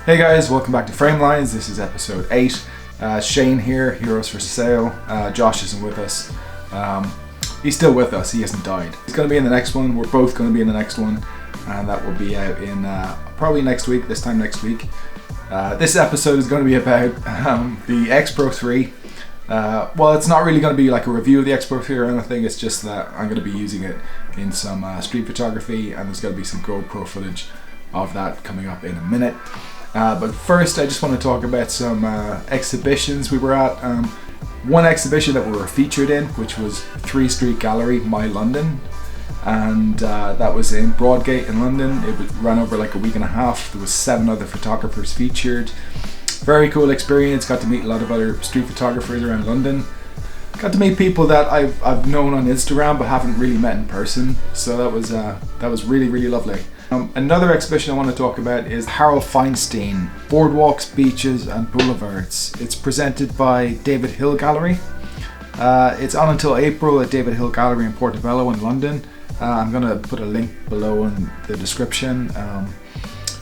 Hey guys, welcome back to Framelines. This is episode 8. Shane here, Heroes for Sale. Josh isn't with us. He's still with us, he hasn't died. He's going to be in the next one, we're both going to be in the next one, and that will be out in probably next week, this time next week. This episode is going to be about the X-Pro 3. Well, it's not really going to be like a review of the X-Pro 3 or anything, it's just that I'm going to be using it in some street photography, and there's going to be some GoPro footage of that coming up in a minute. But first I just want to talk about some exhibitions we were at. One exhibition that we were featured in, which was 3 Street Gallery, My London, and that was in Broadgate in London. It ran over like a week and a half. There was 7 other photographers featured. Very cool experience, got to meet a lot of other street photographers around London. Got to meet people that I've known on Instagram but haven't really met in person, so that was really lovely. Another exhibition I want to talk about is Harold Feinstein, Boardwalks, Beaches and Boulevards. It's presented by David Hill Gallery. It's on until April at David Hill Gallery in Portobello in London. I'm going to put a link below in the description.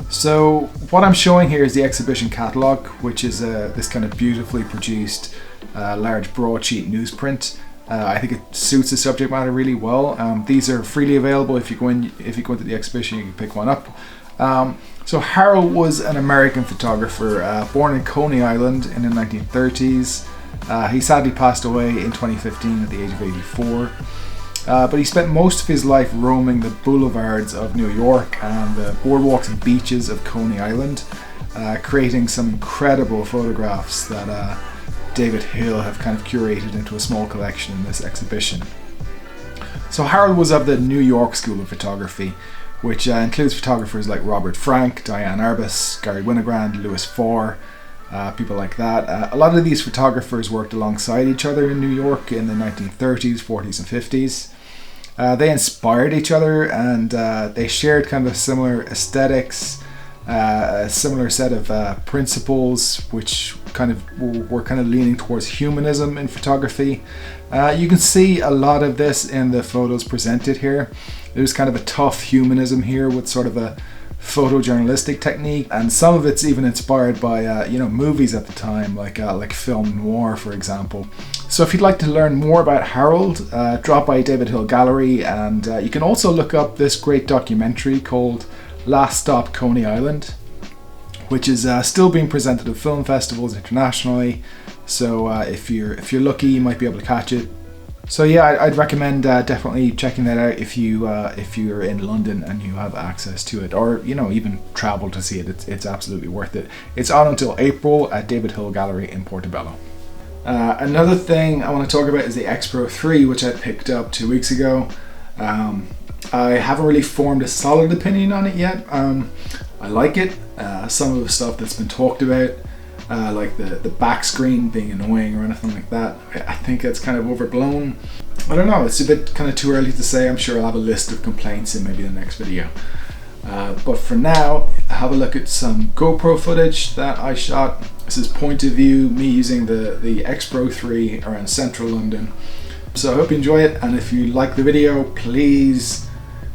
So what I'm showing here is the exhibition catalogue, which is this kind of beautifully produced large broadsheet newsprint. I think it suits the subject matter really well. These are freely available. If you go into the exhibition, you can pick one up. So Harold was an American photographer, born in Coney Island in the 1930s. He sadly passed away in 2015 at the age of 84. But he spent most of his life roaming the Boulevards of New York and the boardwalks and beaches of Coney Island, creating some incredible photographs that David Hill have kind of curated into a small collection in this exhibition. So Harold was of the New York School of Photography, which includes photographers like Robert Frank, Diane Arbus, Gary Winogrand, Louis Farr, people like that. A lot of these photographers worked alongside each other in New York in the 1930s, 40s and 50s. They inspired each other, and they shared kind of similar aesthetics, a similar set of principles, which were kind of leaning towards humanism in photography. You can see a lot of this in the photos presented here. There's kind of a tough humanism here with sort of a photojournalistic technique, and some of it's even inspired by movies at the time, like film noir, for example. So if you'd like to learn more about Harold, drop by David Hill Gallery, and you can also look up this great documentary called Last Stop Coney Island, which is still being presented at film festivals internationally. So if you're lucky, you might be able to catch it. So yeah, I'd recommend definitely checking that out if you're in London and you have access to it, or even travel to see it. It's absolutely worth it. It's on until April at David Hill Gallery in Portobello. Another thing I want to talk about is the X-Pro 3, which I picked up 2 weeks ago. I haven't really formed a solid opinion on it yet. I like it. Some of the stuff that's been talked about, like the back screen being annoying or anything like that, I think it's kind of overblown. I don't know, it's a bit kind of too early to say. I'm sure I'll have a list of complaints in maybe the next video. But for now, have a look at some GoPro footage that I shot. This is point of view, me using the X-Pro 3 around central London. So I hope you enjoy it, and if you like the video, please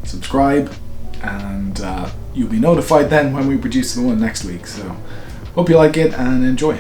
subscribe, and you'll be notified then when we produce the one next week. So hope you like it and enjoy.